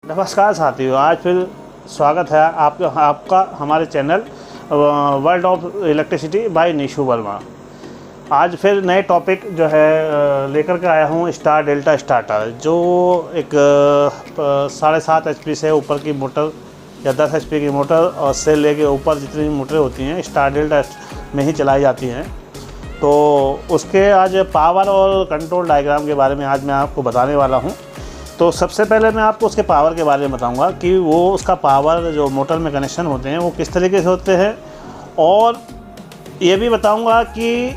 नमस्कार साथियों, आज फिर स्वागत है आपका हमारे channel world of electricity bye Nishu Verma. आज फिर नए टॉपिक जो है लेकर के आया हूँ, स्टार डेल्टा स्टार्टर, जो एक 7.5 HP से ऊपर की मोटर या 10 HP की मोटर और से लेके ऊपर जितनी मोटरें होती हैं स्टार डेल्टा में ही चलाई जाती हैं। तो उसके आज पावर और कंट्रोल डायग्राम के बारे में आज मैं आपको बताने वाला हूँ। तो सबसे पहले मैं आपको उसके पावर के बारे में बताऊंगा कि वो उसका पावर जो मोटर में कनेक्शन होते हैं वो किस तरीके से होते हैं, और ये भी बताऊंगा कि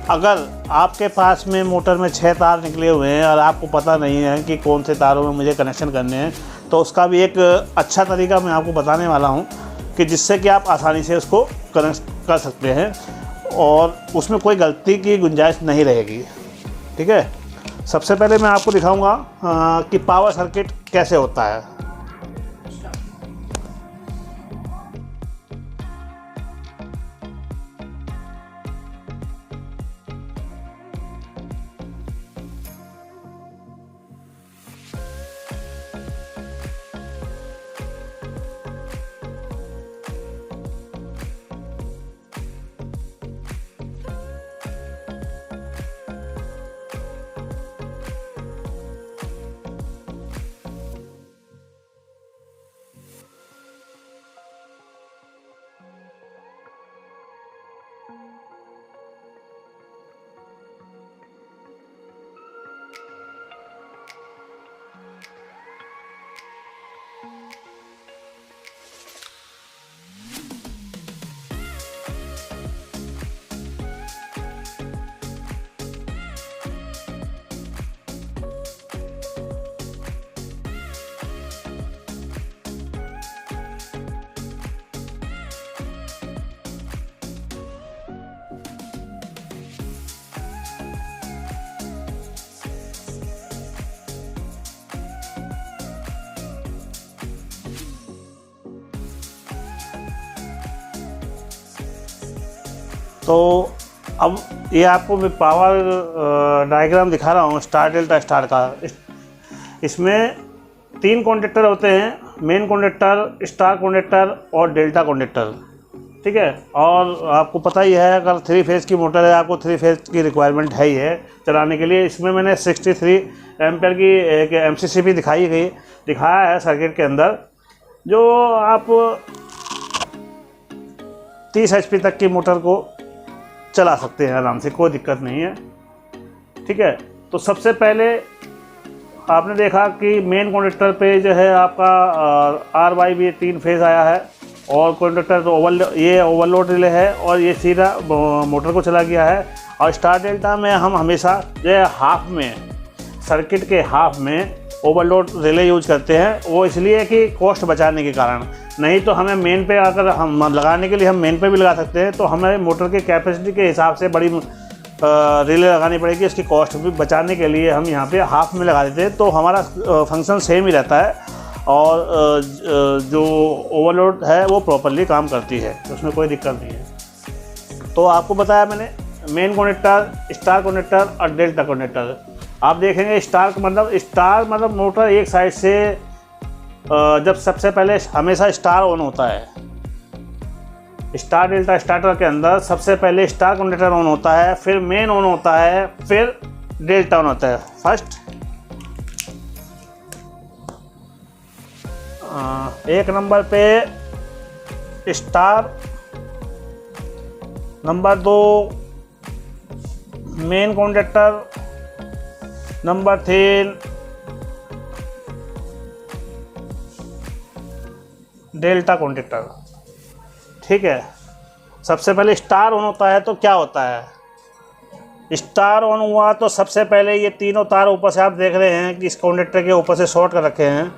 अगर आपके पास में मोटर में 6 तार निकले हुए हैं और आपको पता नहीं है कि कौन से तारों में मुझे कनेक्शन करने हैं, तो उसका भी एक अच्छा तरीका मैं आपको बताने वाला हूँ कि जिससे कि आप आसानी से उसको कनेक्ट कर सकते हैं और उसमें कोई गलती की गुंजाइश नहीं रहेगी। ठीक है, सबसे पहले मैं आपको दिखाऊंगा कि पावर सर्किट कैसे होता है। तो अब ये आपको मैं पावर डायग्राम दिखा रहा हूँ स्टार डेल्टा स्टार का। इसमें 3 कॉन्डक्टर होते हैं, मेन कॉन्डक्टर, स्टार कॉन्डक्टर और डेल्टा कॉन्डक्टर। ठीक है, और आपको पता ही है अगर 3 फेज़ की मोटर है, आपको 3 फेज़ की रिक्वायरमेंट है ही है चलाने के लिए। इसमें मैंने 63 एम्पेयर की एक MCCB दिखाया है सर्किट के अंदर, जो आप 30 HP तक की मोटर को चला सकते हैं आराम से, कोई दिक्कत नहीं है। ठीक है, तो सबसे पहले आपने देखा कि मेन कॉन्डक्टर पे जो है आपका RYB 3 फेज़ आया है, और कॉन्डक्टर तो ये ओवरलोड रिले है और ये सीधा मोटर को चला गया है। और स्टार डेल्टा में हम हमेशा जो है हाफ में, सर्किट के हाफ में ओवरलोड रिले यूज करते हैं। वो इसलिए कि कॉस्ट बचाने के कारण, नहीं तो हमें मेन पे अगर हम लगाने के लिए हम मेन पे भी लगा सकते हैं, तो हमें मोटर के कैपेसिटी के हिसाब से बड़ी रिले लगानी पड़ेगी। इसकी कॉस्ट भी बचाने के लिए हम यहाँ पे हाफ में लगा देते हैं, तो हमारा फंक्शन सेम ही रहता है और जो ओवरलोड है वो प्रॉपरली काम करती है, तो उसमें कोई दिक्कत नहीं है। तो आपको बताया मैंने मेन कनेक्टर, स्टार कनेक्टर और डेल्टा कनेक्टर। आप देखेंगे स्टार मतलब मोटर एक साइड से जब सबसे पहले हमेशा स्टार ऑन होता है, स्टार डेल्टा स्टार्टर के अंदर सबसे पहले स्टार कनेक्टर ऑन होता है, फिर मेन ऑन होता है, फिर डेल्टा ऑन होता है। फर्स्ट 1 नंबर पे star, number 2 main conductor, number 3 delta conductor. ठीक है, सबसे पहले स्टार ऑन होता है तो क्या होता है, स्टार ऑन हुआ तो सबसे पहले ये तीनों तार ऊपर से आप देख रहे हैं कि इस कॉन्डक्टर के ऊपर से शॉर्ट कर रखे हैं,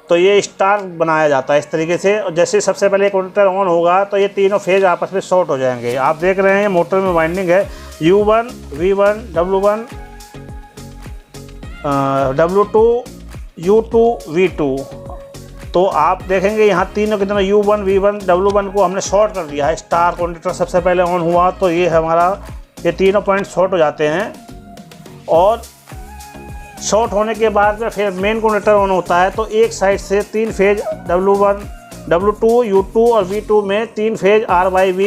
तो ये स्टार बनाया जाता है इस तरीके से। और जैसे सबसे पहले कॉन्डक्टर ऑन होगा तो ये तीनों फेज आपस में शॉर्ट हो जाएंगे। आप देख रहे हैं मोटर में वाइंडिंग है U1, V1, W1, W2, U2, V2। तो आप देखेंगे यहाँ तीनों की तरह U1, V1, W1 को हमने शॉर्ट कर दिया है। स्टार कॉन्डेक्टर सबसे पहले ऑन हुआ तो ये हमारा ये तीनों पॉइंट शॉर्ट हो जाते हैं, और शॉर्ट होने के बाद में फिर मेन कॉन्डेक्टर ऑन होता है। तो एक साइड से 3 फेज W1, W2, U2 और V2 में 3 फेज RYB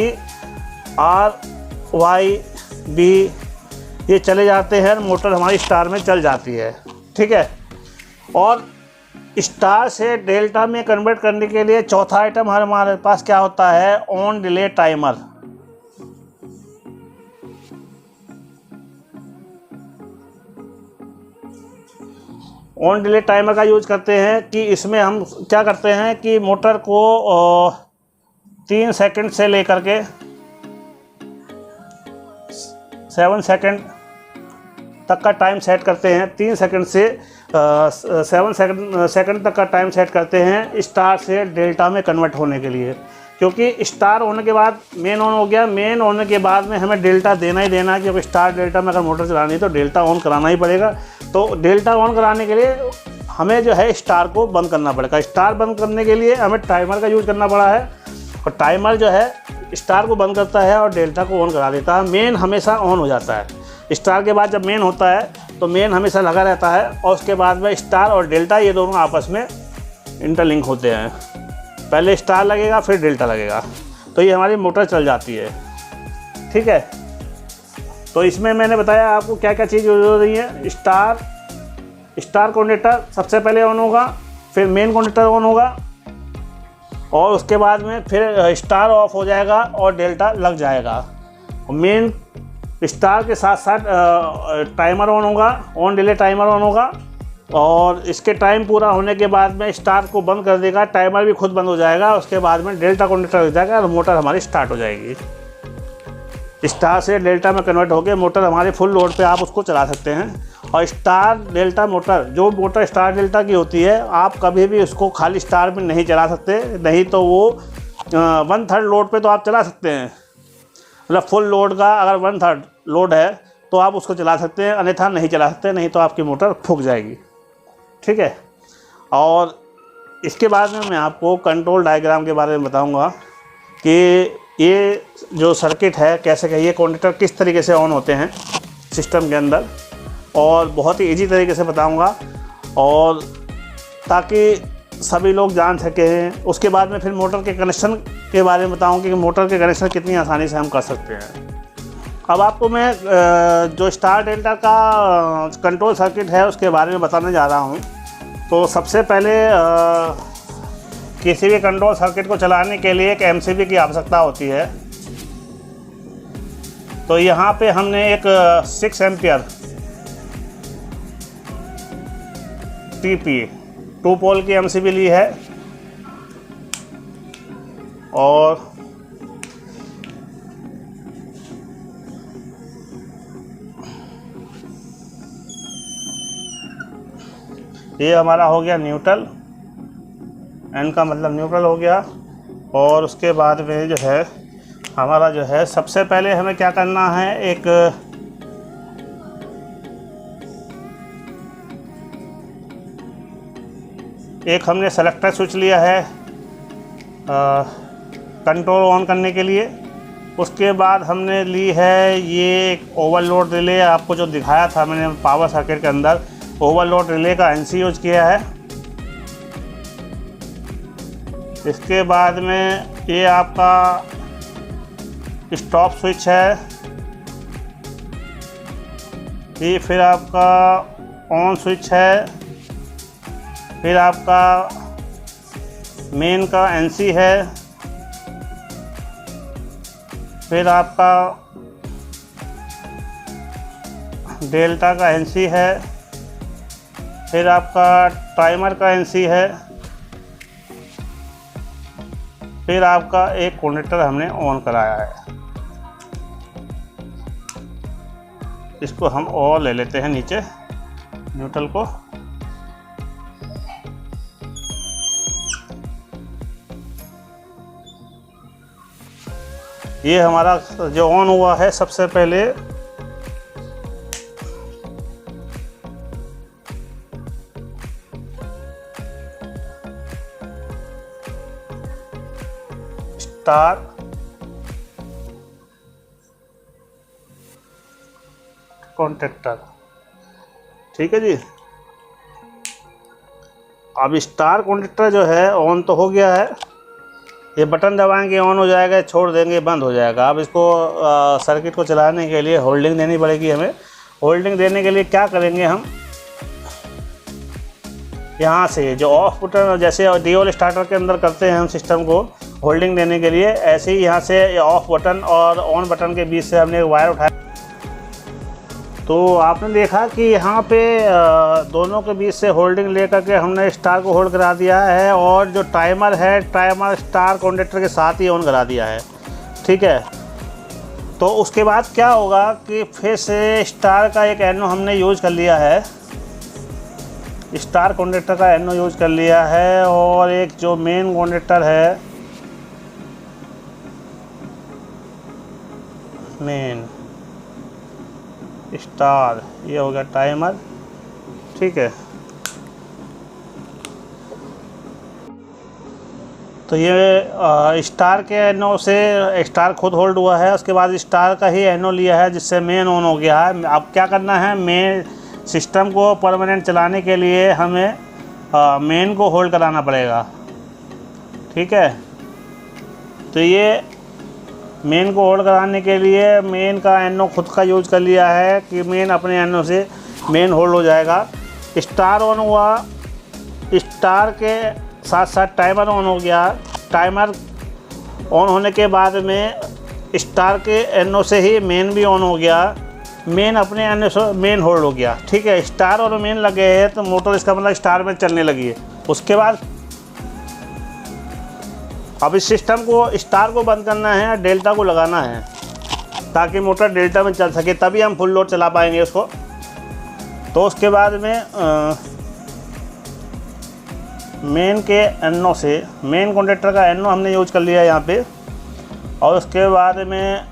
ये चले जाते हैं, मोटर हमारी स्टार में चल जाती है। ठीक है, और स्टार से डेल्टा में कन्वर्ट करने के लिए चौथा आइटम हमारे पास क्या होता है, on delay timer. On delay timer का यूज करते हैं कि इसमें हम क्या करते हैं कि मोटर को 3 सेकंड से लेकर के 7 सेकंड तक का टाइम सेट करते हैं। 3 सेकंड से 7 सेकंड तक का टाइम सेट करते हैं स्टार से डेल्टा में कन्वर्ट होने के लिए, क्योंकि स्टार होने के बाद मेन ऑन हो गया। मेन होने के बाद में हमें डेल्टा देना ही देना है, क्योंकि स्टार डेल्टा में अगर मोटर चलानी है तो डेल्टा ऑन कराना ही पड़ेगा। तो डेल्टा ऑन कराने के लिए हमें जो है स्टार को बंद करना पड़ेगा। स्टार बंद करने के लिए हमें टाइमर का यूज करना पड़ा है, और टाइमर जो है स्टार को बंद करता है और डेल्टा को ऑन करा देता है। मेन हमेशा ऑन हो जाता है। स्टार के बाद जब मेन होता है तो मेन हमेशा लगा रहता है, और उसके बाद में स्टार और डेल्टा ये दोनों आपस में इंटरलिंक होते हैं। पहले स्टार लगेगा फिर डेल्टा लगेगा, तो ये हमारी मोटर चल जाती है। ठीक है, तो इसमें मैंने बताया आपको क्या क्या चीज़ यूज हो रही है। स्टार कॉन्डेक्टर सबसे पहले ऑन होगा, फिर मेन कॉन्डेक्टर ऑन होगा, और उसके बाद में फिर स्टार ऑफ हो जाएगा और डेल्टा लग जाएगा। मेन स्टार के साथ साथ टाइमर ऑन होगा, ऑन डिले टाइमर ऑन होगा, और इसके टाइम पूरा होने के बाद में स्टार को बंद कर देगा, टाइमर भी खुद बंद हो जाएगा। उसके बाद में डेल्टा कॉन्डेक्टर हो जाएगा और मोटर हमारी स्टार्ट हो जाएगी। स्टार से डेल्टा में कन्वर्ट होकर मोटर हमारे फुल लोड पे आप उसको चला सकते हैं। और स्टार डेल्टा मोटर, जो मोटर स्टार डेल्टा की होती है, आप कभी भी उसको खाली स्टार में नहीं चला सकते, नहीं तो वो 1/3 लोड पे तो आप चला सकते हैं। मतलब फुल लोड का अगर 1/3 लोड है तो आप उसको चला सकते हैं, अन्यथा नहीं चला सकते, नहीं तो आपकी मोटर फूक जाएगी। ठीक है, और इसके बाद में मैं आपको कंट्रोल डायग्राम के बारे में बताऊंगा कि ये जो सर्किट है कैसे ये कॉन्डेक्टर किस तरीके से ऑन होते हैं सिस्टम के अंदर, और बहुत ही इजी तरीके से बताऊंगा, और ताकि सभी लोग जान सकें। उसके बाद में फिर मोटर के कनेक्शन के बारे में बताऊंगा कि मोटर के कनेक्शन कितनी आसानी से हम कर सकते हैं। अब आपको मैं जो स्टार डेल्टा का कंट्रोल सर्किट है उसके बारे में बताने जा रहा हूं। तो सबसे पहले किसी भी कंट्रोल सर्किट को चलाने के लिए एक MCB की आवश्यकता होती है। तो यहाँ पे हमने एक 6 एम्पियर TP 2 पोल की MCB ली है, और ये हमारा हो गया न्यूट्रल, N का मतलब न्यूट्रल हो गया। और उसके बाद में जो है हमारा जो है सबसे पहले हमें क्या करना है, एक हमने सेलेक्टर स्विच लिया है कंट्रोल ऑन करने के लिए। उसके बाद हमने ली है ये ओवरलोड रिले, आपको जो दिखाया था मैंने पावर सर्किट के अंदर, ओवरलोड रिले का NC यूज किया है। इसके बाद में ये आपका स्टॉप स्विच है, ये फिर आपका ऑन स्विच है, फिर आपका मेन का NC है, फिर आपका डेल्टा का NC है, फिर आपका टाइमर का NC है, फिर आपका एक कॉन्डेक्टर हमने ऑन कराया है। इसको हम और ले लेते हैं नीचे न्यूट्रल को। ये हमारा जो ऑन हुआ है सबसे पहले स्टार कॉन्टेक्टर। ठीक है जी। अब स्टार कॉन्टेक्टर जो है ऑन तो हो गया है, ये बटन दबाएंगे ऑन हो जाएगा, छोड़ देंगे बंद हो जाएगा। अब इसको सर्किट को चलाने के लिए होल्डिंग देनी पड़ेगी हमें। होल्डिंग देने के लिए क्या करेंगे हम, यहाँ से जो ऑफ बटन, जैसे डीओएल स्टार्टर के अंदर करते हैं हम सिस्टम को होल्डिंग देने के लिए, ऐसे ही यहाँ से ऑफ बटन और ऑन बटन के बीच से हमने एक वायर उठाया। तो आपने देखा कि यहाँ पे दोनों के बीच से होल्डिंग लेकर के हमने स्टार को होल्ड करा दिया है, और जो टाइमर है टाइमर स्टार कॉन्टेक्टर के साथ ही ऑन करा दिया है। ठीक है। तो उसके बाद क्या होगा कि फिर से स्टार का एक एनो हमने यूज़ कर लिया है, स्टार कॉन्टेक्टर का एनो यूज़ कर लिया है, और एक जो मेन कॉन्टेक्टर है, मेन स्टार, ये हो गया टाइमर। ठीक है। तो ये स्टार के एनो से स्टार खुद होल्ड हुआ है, उसके बाद स्टार का ही एनो लिया है जिससे मेन ऑन हो गया है। अब क्या करना है, मेन सिस्टम को परमानेंट चलाने के लिए हमें मेन को होल्ड कराना पड़ेगा। ठीक है। तो ये मेन को होल्ड कराने के लिए मेन का एनो खुद का यूज़ कर लिया है कि मेन अपने एनो से मेन होल्ड हो जाएगा। स्टार ऑन हुआ, स्टार के साथ साथ टाइमर ऑन हो गया। टाइमर ऑन होने के बाद में स्टार के एनो से ही मेन भी ऑन हो गया, मेन अपने एनो से मेन होल्ड हो गया। ठीक है। स्टार और मेन लगे हैं तो मोटर इसका मतलब स्टार में चलने लगी है। उसके बाद अब इस सिस्टम को स्टार को बंद करना है, डेल्टा को लगाना है ताकि मोटर डेल्टा में चल सके, तभी हम फुल लोड चला पाएंगे उसको। तो उसके बाद में मेन के एनो से, मेन कॉन्टेक्टर का एनो हमने यूज कर लिया यहाँ पे, और उसके बाद में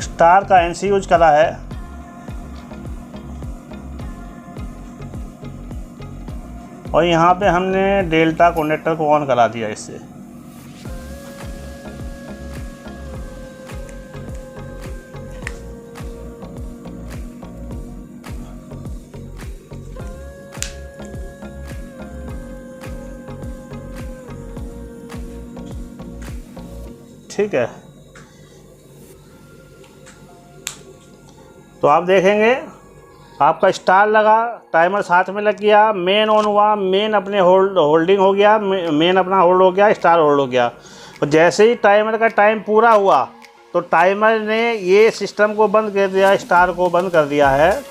स्टार का एनसी यूज करा है, और यहाँ पे हमने डेल्टा कनेक्टर को ऑन करा दिया इससे। ठीक है। तो आप देखेंगे आपका स्टार लगा, टाइमर साथ में लग गया, मेन ऑन हुआ, मेन अपने होल्डिंग हो गया, मेन अपना होल्ड हो गया, स्टार होल्ड हो गया। और जैसे ही टाइमर का टाइम पूरा हुआ तो टाइमर ने ये सिस्टम को बंद कर दिया, स्टार को बंद कर दिया है,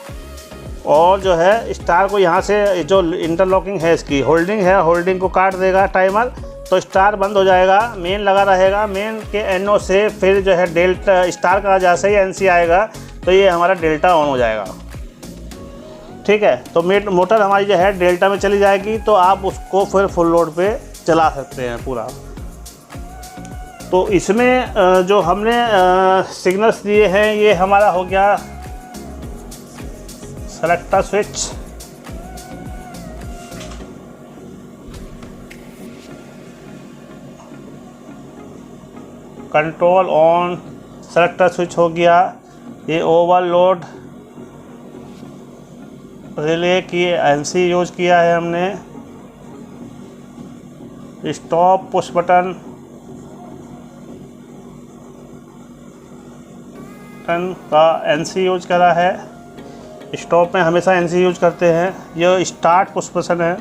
और जो है स्टार को यहाँ से जो इंटरलॉकिंग है इसकी होल्डिंग है, होल्डिंग को काट देगा टाइमर, तो स्टार बंद हो जाएगा, मेन लगा रहेगा। मेन के एनओ से फिर जो है डेल्टा स्टार का जैसे ही एनसी आएगा तो ये हमारा डेल्टा ऑन हो जाएगा। ठीक है। तो मोटर हमारी जो है डेल्टा में चली जाएगी, तो आप उसको फिर फुल लोड पे चला सकते हैं पूरा। तो इसमें जो हमने सिग्नल्स दिए हैं, ये हमारा हो गया selector switch, control on, selector switch हो गया। ये ओवरलोड रिले की एनसी यूज किया है हमने, स्टॉप पुश बटन का एनसी यूज करा है। स्टॉप में हमेशा एनसी यूज करते हैं। ये स्टार्ट पुश बटन है,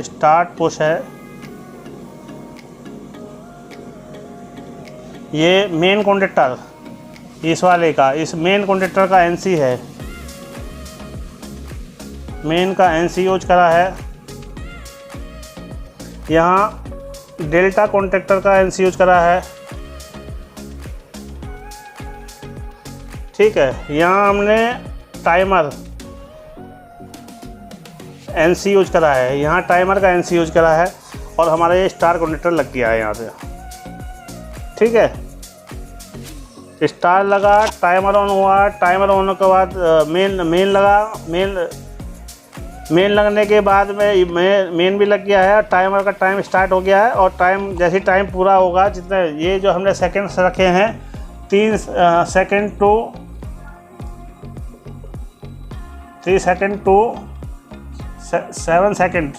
स्टार्ट पुश है। ये मेन कॉन्टेक्टर इस वाले का, इस मेन कॉन्टेक्टर का एनसी है, मेन का एनसी यूज करा है। यहाँ डेल्टा कॉन्टेक्टर का एनसी यूज करा है। ठीक है। यहाँ हमने टाइमर एनसी यूज करा है, यहाँ टाइमर का एनसी यूज करा है, और हमारा ये स्टार कॉन्टेक्टर लग गया है यहाँ से। ठीक है। स्टार लगा, टाइमर ऑन हुआ, टाइमर ऑन होने के बाद मेन लगा, मेन लगने के बाद में मेन भी लग गया है, टाइमर का टाइम स्टार्ट हो गया है। और टाइम जैसे टाइम पूरा होगा, जितने ये जो हमने सेकंड्स रखे हैं 3 सेकंड टू 7 सेकंड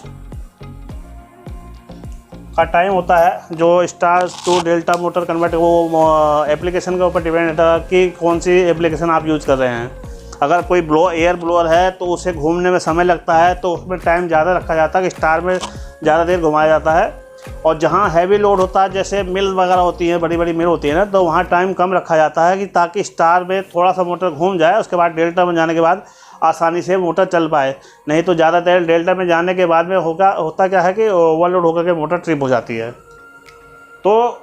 का टाइम होता है, जो star to delta motor convert, वो एप्लीकेशन के ऊपर डिपेंड रहता है कि कौन सी एप्लीकेशन आप यूज़ कर रहे हैं। अगर कोई एयर ब्लोअर है तो उसे घूमने में समय लगता है, तो उसमें टाइम ज़्यादा रखा जाता है कि स्टार में ज़्यादा देर घुमाया जाता है। और जहाँ हैवी लोड होता है, जैसे मिल वगैरह होती है, बड़ी बड़ी मिल होती है ना, तो वहाँ टाइम कम रखा जाता है कि ताकि स्टार में थोड़ा सा मोटर घूम जाए, उसके बाद डेल्टा में जाने के बाद आसानी से मोटर चल पाए। नहीं तो ज़्यादा देर डेल्टा में जाने के बाद में होता क्या है कि ओवरलोड होकर के मोटर ट्रिप हो जाती है। तो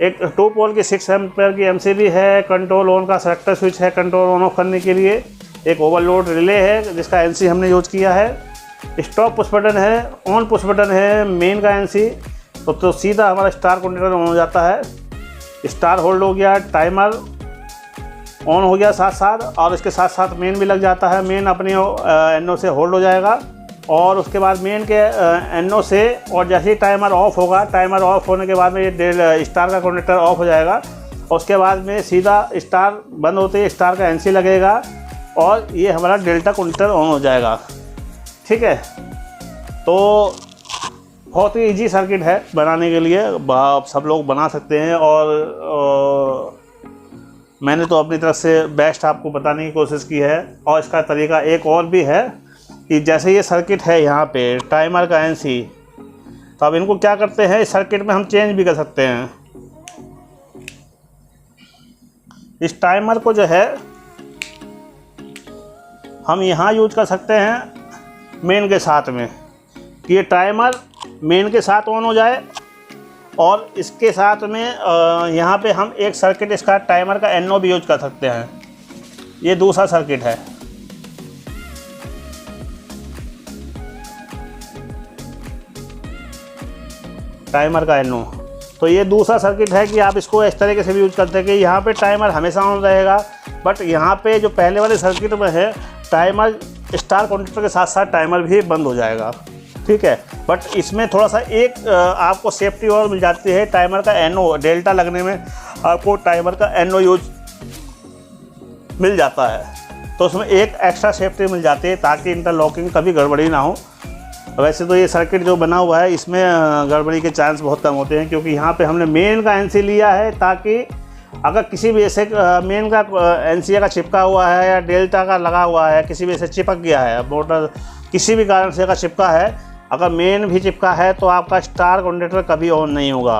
एक 2 पोल की 6 एम्पीयर की MCB है, कंट्रोल ऑन का सेलेक्टर स्विच है कंट्रोल ऑन ऑफ करने के लिए, एक ओवरलोड रिले है जिसका NC हमने यूज़ किया है, स्टॉप पुश बटन है, ऑन पुश बटन है, मेन का NC। तो सीधा हमारा स्टार कंडक्टर ऑन हो जाता है, स्टार होल्ड हो गया, टाइमर ऑन हो गया साथ साथ, और इसके साथ साथ मेन भी लग जाता है। मेन अपनी NO से होल्ड हो जाएगा, और उसके बाद मेन के NO से, और जैसे ही टाइमर ऑफ होगा, टाइमर ऑफ होने के बाद में ये स्टार का कंडक्टर ऑफ हो जाएगा, और उसके बाद में सीधा स्टार बंद होते ही स्टार का NC लगेगा, और ये हमारा डेल्टा कंडक्टर ऑन हो जाएगा। ठीक है, तो बहुत ही इजी सर्किट है बनाने के लिए, सब लोग बना सकते हैं। और मैंने तो अपनी तरफ से बेस्ट आपको बताने की कोशिश की है। और इसका तरीका एक और भी है कि जैसे ये सर्किट है यहाँ पे टाइमर का NC, तो अब इनको क्या करते हैं, इस सर्किट में हम चेंज भी कर सकते हैं। इस टाइमर को जो है हम यहाँ यूज कर सकते हैं मेन के साथ में, कि ये टाइमर मेन के साथ ऑन हो जाए, और इसके साथ में यहाँ पे हम एक सर्किट इसका टाइमर का NO भी यूज कर सकते हैं। ये दूसरा सर्किट है। टाइमर का NO, तो ये दूसरा सर्किट है कि आप इसको इस तरीके से भी यूज करते हैं कि यहाँ पे टाइमर हमेशा ऑन रहेगा, बट यहाँ पे जो पहले वाले सर्किट में है टाइमर स्टार कंडक्टर के साथ साथ टाइमर भी बंद हो जाएगा। ठीक है, बट इसमें थोड़ा सा एक आपको सेफ्टी और मिल जाती है, टाइमर का NO डेल्टा लगने में आपको टाइमर का NO यूज मिल जाता है, तो उसमें एक एक्स्ट्रा सेफ्टी मिल जाती है ताकि इंटरलॉकिंग कभी गड़बड़ी ना हो। वैसे तो ये सर्किट जो बना हुआ है इसमें गड़बड़ी के चांस बहुत कम होते हैं, क्योंकि यहाँ पे हमने मेन का NC लिया है, ताकि अगर किसी भी ऐसे मेन का NC का चिपका हुआ है या डेल्टा का लगा हुआ है, किसी भी ऐसे चिपक गया है मोटर, किसी भी कारण से अगर चिपका है, अगर मेन भी चिपका है, तो आपका स्टार कंडक्टर कभी ऑन नहीं होगा,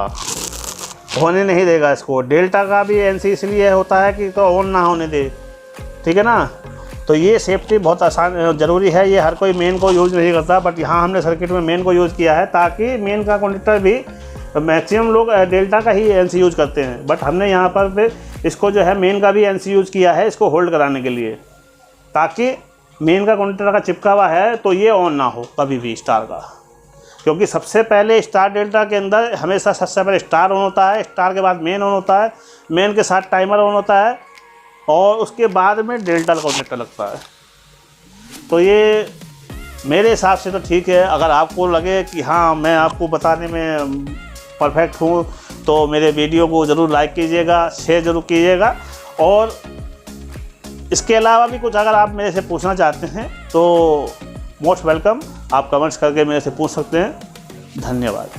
होने नहीं देगा इसको। डेल्टा का भी NC इसलिए होता है कि तो ऑन ना होने दे। ठीक है ना, तो ये सेफ्टी बहुत आसान ज़रूरी है। ये हर कोई मेन को यूज़ नहीं करता, बट यहाँ हमने सर्किट में मेन को यूज़ किया है, ताकि मेन का कंडक्टर भी मैक्सिमम लोग डेल्टा का ही NC यूज़ करते हैं, बट हमने यहाँ पर इसको जो है मेन का भी NC यूज़ किया है, इसको होल्ड कराने के लिए, ताकि मेन का कंडक्टर का चिपका हुआ है तो ये ऑन ना हो कभी भी स्टार का। क्योंकि सबसे पहले स्टार डेल्टा के अंदर हमेशा सबसे पहले स्टार ऑन होता है, स्टार के बाद मेन ऑन होता है, मेन के साथ टाइमर ऑन होता है, और उसके बाद में डेल्टा कंडक्टर लगता है। तो ये मेरे हिसाब से तो ठीक है। अगर आपको लगे कि हाँ मैं आपको बताने में परफेक्ट हूँ, तो मेरे वीडियो को ज़रूर लाइक कीजिएगा, शेयर ज़रूर कीजिएगा। और इसके अलावा भी कुछ अगर आप मेरे से पूछना चाहते हैं तो मोस्ट वेलकम, आप कमेंट्स करके मेरे से पूछ सकते हैं। धन्यवाद।